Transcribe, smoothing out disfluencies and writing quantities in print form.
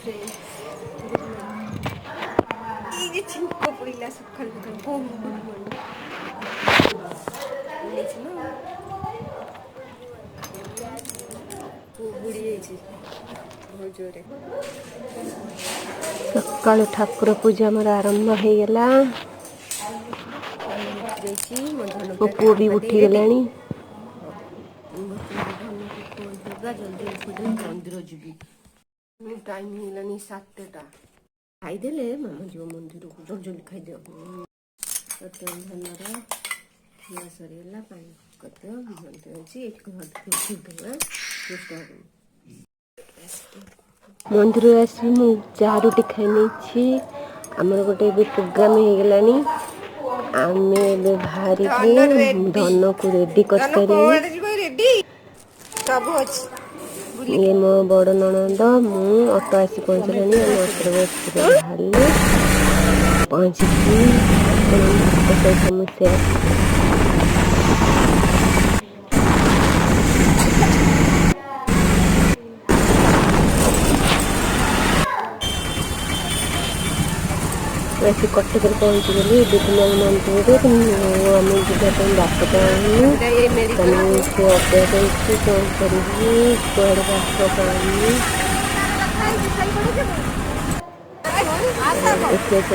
ये छिंको पड़िला सकाल सकाल गुड मॉर्निंग बुड़ी बहुत जोरे सकाल ठाकुर पूजा मोर आरंभ हो गला। मो पुओ भी उठी गलानी। जल्दी मंदिर जीवी टाइम होगा 7टा खाईदे मामा जीव मंदिर को जल्दी जल्दी खाईदे धनर खिया सरीगला पानी करदे मंदिर आसी मु चाह रुटी खाई नहीं। आमर गोटे प्रोग्राम हो गलानी। आमे बाहरी धन को रेडी कर ये मो बड़ ननद मु ऑटो आसी पहुँचलानी। आम ऑटो बस बाहर पहुँचिकी समस्या ऐसे कटक पहुँची गली दुनिया मंदिर आम जावाई बाप पाऊँ से अपेक्षा कौन करी कुआड़े बाप पाऊँ।